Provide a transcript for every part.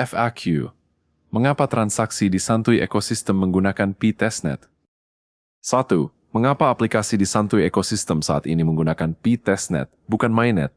FAQ. Mengapa transaksi disantui ekosistem menggunakan P-Testnet? 1. Mengapa aplikasi disantui ekosistem saat ini menggunakan P-Testnet, bukan Mainnet?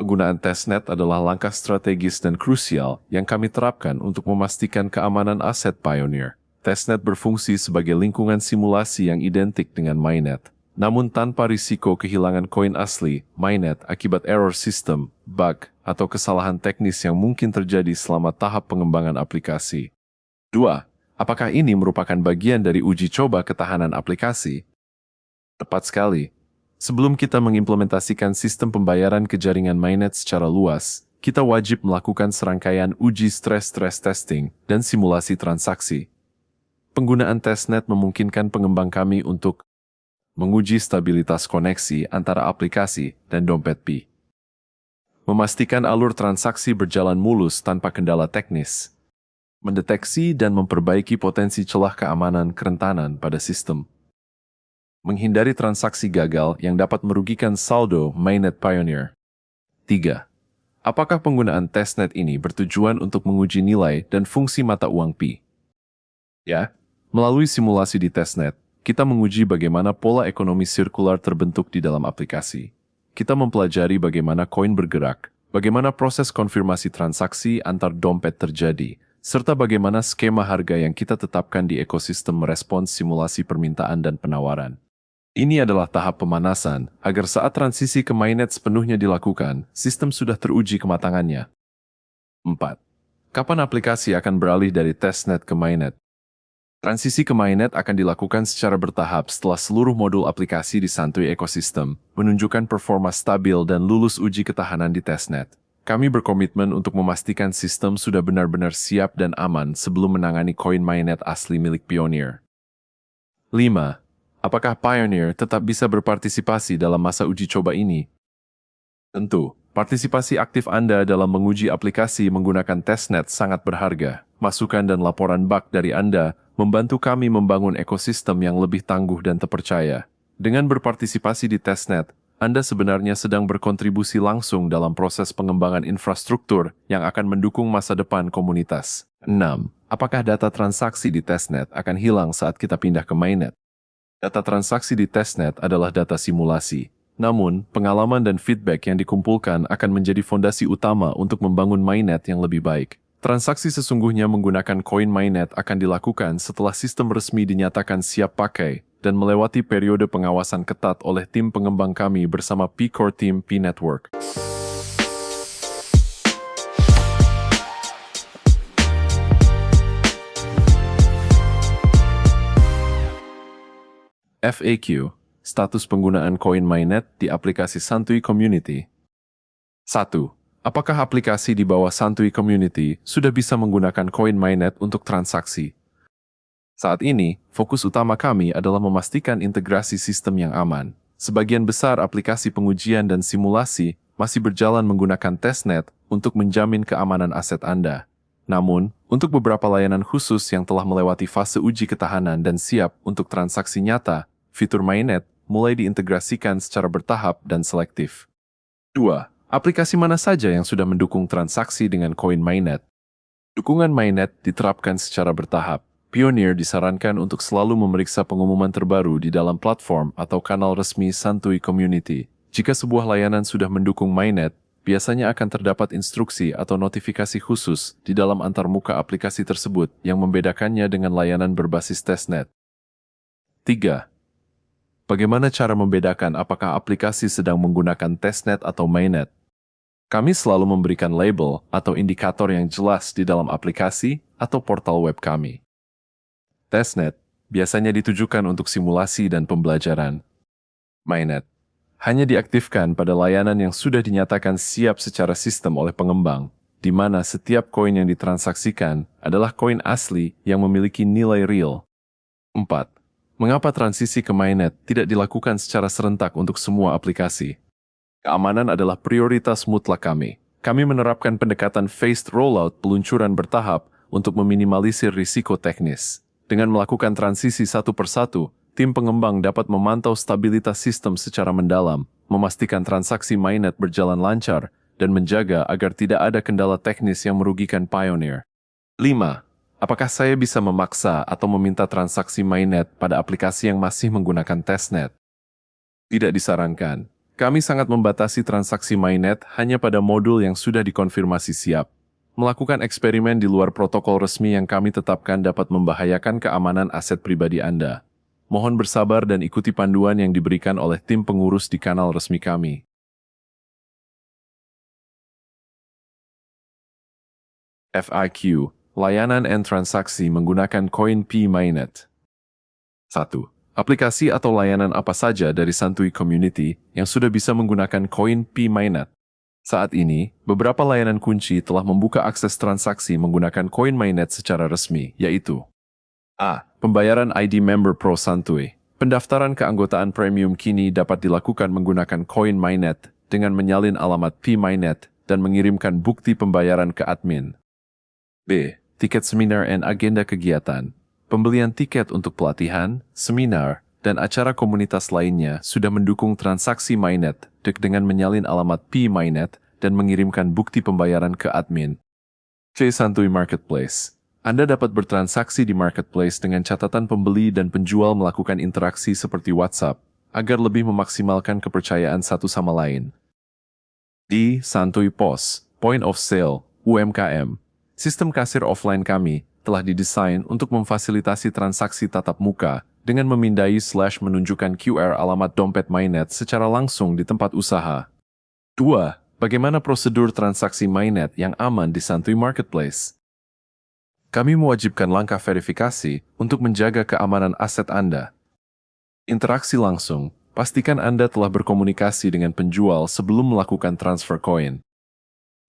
Penggunaan testnet adalah langkah strategis dan krusial yang kami terapkan untuk memastikan keamanan aset Pioneer. Testnet berfungsi sebagai lingkungan simulasi yang identik dengan Mainnet, namun tanpa risiko kehilangan koin asli, Mainnet, akibat error sistem, bug, atau kesalahan teknis yang mungkin terjadi selama tahap pengembangan aplikasi. 2. Apakah ini merupakan bagian dari uji coba ketahanan aplikasi? Tepat sekali. Sebelum kita mengimplementasikan sistem pembayaran ke jaringan Mainnet secara luas, kita wajib melakukan serangkaian uji stress testing dan simulasi transaksi. Penggunaan testnet memungkinkan pengembang kami untuk menguji stabilitas koneksi antara aplikasi dan dompet Pi, memastikan alur transaksi berjalan mulus tanpa kendala teknis, mendeteksi dan memperbaiki potensi celah keamanan kerentanan pada sistem, menghindari transaksi gagal yang dapat merugikan saldo Mainnet Pioneer. 3. Apakah penggunaan testnet ini bertujuan untuk menguji nilai dan fungsi mata uang Pi? Ya, melalui simulasi di testnet, kita menguji bagaimana pola ekonomi sirkular terbentuk di dalam aplikasi. Kita mempelajari bagaimana koin bergerak, bagaimana proses konfirmasi transaksi antar dompet terjadi, serta bagaimana skema harga yang kita tetapkan di ekosistem merespons simulasi permintaan dan penawaran. Ini adalah tahap pemanasan, agar saat transisi ke Mainnet sepenuhnya dilakukan, sistem sudah teruji kematangannya. 4. Kapan aplikasi akan beralih dari testnet ke Mainnet? Transisi ke Mainnet akan dilakukan secara bertahap setelah seluruh modul aplikasi disantui ekosistem, menunjukkan performa stabil dan lulus uji ketahanan di testnet. Kami berkomitmen untuk memastikan sistem sudah benar-benar siap dan aman sebelum menangani koin Mainnet asli milik Pioneer. 5. Apakah Pioneer tetap bisa berpartisipasi dalam masa uji coba ini? Tentu, partisipasi aktif Anda dalam menguji aplikasi menggunakan testnet sangat berharga. Masukan dan laporan bug dari Anda membantu kami membangun ekosistem yang lebih tangguh dan terpercaya. Dengan berpartisipasi di testnet, Anda sebenarnya sedang berkontribusi langsung dalam proses pengembangan infrastruktur yang akan mendukung masa depan komunitas. 6. Apakah data transaksi di testnet akan hilang saat kita pindah ke Mainnet? Data transaksi di testnet adalah data simulasi. Namun, pengalaman dan feedback yang dikumpulkan akan menjadi fondasi utama untuk membangun Mainnet yang lebih baik. Transaksi sesungguhnya menggunakan koin Mainnet akan dilakukan setelah sistem resmi dinyatakan siap pakai dan melewati periode pengawasan ketat oleh tim pengembang kami bersama P-Core Team P-Network. FAQ, status penggunaan koin Mainnet di aplikasi Santuy Community. 1. Apakah aplikasi di bawah Santuy Community sudah bisa menggunakan koin Mainnet untuk transaksi? Saat ini, fokus utama kami adalah memastikan integrasi sistem yang aman. Sebagian besar aplikasi pengujian dan simulasi masih berjalan menggunakan testnet untuk menjamin keamanan aset Anda. Namun, untuk beberapa layanan khusus yang telah melewati fase uji ketahanan dan siap untuk transaksi nyata, fitur Mainnet mulai diintegrasikan secara bertahap dan selektif. 2. Aplikasi mana saja yang sudah mendukung transaksi dengan koin Mainnet? Dukungan Mainnet diterapkan secara bertahap. Pioneer disarankan untuk selalu memeriksa pengumuman terbaru di dalam platform atau kanal resmi Santuy Community. Jika sebuah layanan sudah mendukung Mainnet, biasanya akan terdapat instruksi atau notifikasi khusus di dalam antarmuka aplikasi tersebut yang membedakannya dengan layanan berbasis testnet. 3. Bagaimana cara membedakan apakah aplikasi sedang menggunakan testnet atau Mainnet? Kami selalu memberikan label atau indikator yang jelas di dalam aplikasi atau portal web kami. Testnet biasanya ditujukan untuk simulasi dan pembelajaran. Mainnet hanya diaktifkan pada layanan yang sudah dinyatakan siap secara sistem oleh pengembang, di mana setiap koin yang ditransaksikan adalah koin asli yang memiliki nilai real. 4. Mengapa transisi ke Mainnet tidak dilakukan secara serentak untuk semua aplikasi? Keamanan adalah prioritas mutlak kami. Kami menerapkan pendekatan phased rollout peluncuran bertahap untuk meminimalisir risiko teknis. Dengan melakukan transisi satu persatu, tim pengembang dapat memantau stabilitas sistem secara mendalam, memastikan transaksi Mainnet berjalan lancar, dan menjaga agar tidak ada kendala teknis yang merugikan Pioneer. 5. Apakah saya bisa memaksa atau meminta transaksi mainnet pada aplikasi yang masih menggunakan testnet? Tidak disarankan. Kami sangat membatasi transaksi mainnet hanya pada modul yang sudah dikonfirmasi siap. Melakukan eksperimen di luar protokol resmi yang kami tetapkan dapat membahayakan keamanan aset pribadi Anda. Mohon bersabar dan ikuti panduan yang diberikan oleh tim pengurus di kanal resmi kami. FAQ, layanan and transaksi menggunakan koin P Mainnet. 1. Aplikasi atau layanan apa saja dari Santuy Community yang sudah bisa menggunakan koin P Mainnet? Saat ini, beberapa layanan kunci telah membuka akses transaksi menggunakan koin Mainnet secara resmi, yaitu A. Pembayaran ID Member Pro Santuy. Pendaftaran keanggotaan premium kini dapat dilakukan menggunakan koin Mainnet dengan menyalin alamat P Mainnet dan mengirimkan bukti pembayaran ke admin. B. Tiket seminar dan agenda kegiatan. Pembelian tiket untuk pelatihan, seminar, dan acara komunitas lainnya sudah mendukung transaksi Mainnet dengan menyalin alamat P Mainnet dan mengirimkan bukti pembayaran ke admin. C. Santuy Marketplace. Anda dapat bertransaksi di marketplace dengan catatan pembeli dan penjual melakukan interaksi seperti WhatsApp, agar lebih memaksimalkan kepercayaan satu sama lain. D. Santuy POS, Point of Sale, UMKM. Sistem kasir offline kami telah didesain untuk memfasilitasi transaksi tatap muka dengan memindai/menunjukkan QR alamat dompet Mainnet secara langsung di tempat usaha. 2. Bagaimana prosedur transaksi Mainnet yang aman di Santuy Marketplace? Kami mewajibkan langkah verifikasi untuk menjaga keamanan aset Anda. Interaksi langsung, pastikan Anda telah berkomunikasi dengan penjual sebelum melakukan transfer koin.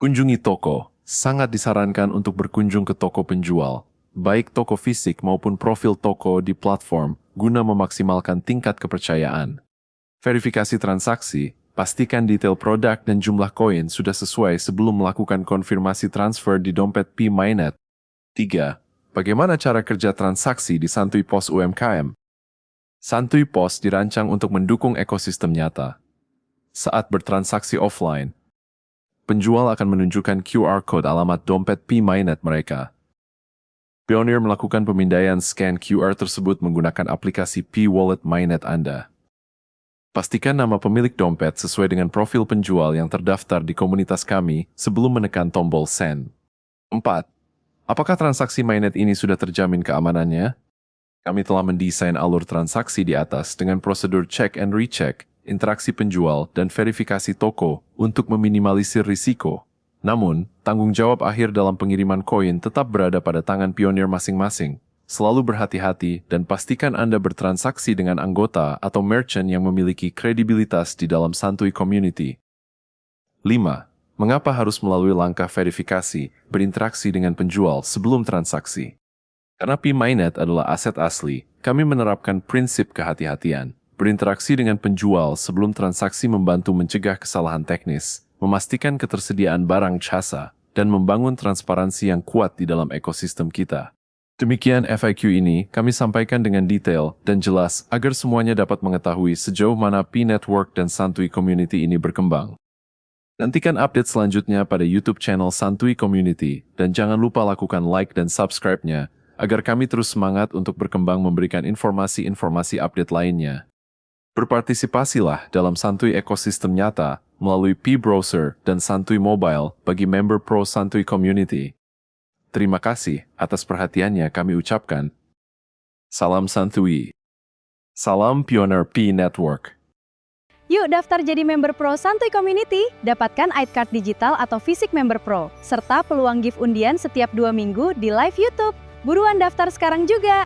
Kunjungi toko. Sangat disarankan untuk berkunjung ke toko penjual, baik toko fisik maupun profil toko di platform, guna memaksimalkan tingkat kepercayaan. Verifikasi transaksi, pastikan detail produk dan jumlah koin sudah sesuai sebelum melakukan konfirmasi transfer di dompet P Mainnet. 3. Bagaimana cara kerja transaksi di Santuy POS UMKM? Santuy POS dirancang untuk mendukung ekosistem nyata. Saat bertransaksi offline, penjual akan menunjukkan QR Code alamat dompet P Mainnet mereka. Pionir melakukan pemindaian scan QR tersebut menggunakan aplikasi P Wallet Mainnet Anda. Pastikan nama pemilik dompet sesuai dengan profil penjual yang terdaftar di komunitas kami sebelum menekan tombol send. 4. Apakah transaksi Mainnet ini sudah terjamin keamanannya? Kami telah mendesain alur transaksi di atas dengan prosedur check and recheck, interaksi penjual, dan verifikasi toko untuk meminimalisir risiko. Namun, tanggung jawab akhir dalam pengiriman koin tetap berada pada tangan pionir masing-masing. Selalu berhati-hati dan pastikan Anda bertransaksi dengan anggota atau merchant yang memiliki kredibilitas di dalam Santuy Community. 5. Mengapa harus melalui langkah verifikasi, berinteraksi dengan penjual sebelum transaksi? Karena P Mainnet adalah aset asli, kami menerapkan prinsip kehati-hatian. Berinteraksi dengan penjual sebelum transaksi membantu mencegah kesalahan teknis, memastikan ketersediaan barang jasa, dan membangun transparansi yang kuat di dalam ekosistem kita. Demikian FAQ ini kami sampaikan dengan detail dan jelas agar semuanya dapat mengetahui sejauh mana P Network dan Santuy Community ini berkembang. Nantikan update selanjutnya pada YouTube channel Santuy Community dan jangan lupa lakukan like dan subscribe-nya agar kami terus semangat untuk berkembang memberikan informasi-informasi update lainnya. Berpartisipasilah dalam Santuy ekosistem nyata melalui P-Browser dan Santuy Mobile bagi member Pro Santuy Community. Terima kasih atas perhatiannya kami ucapkan. Salam Santuy. Salam Pioneer P Network. Yuk daftar jadi member Pro Santuy Community, dapatkan ID card digital atau fisik member Pro, serta peluang gift undian setiap 2 minggu di live YouTube. Buruan daftar sekarang juga!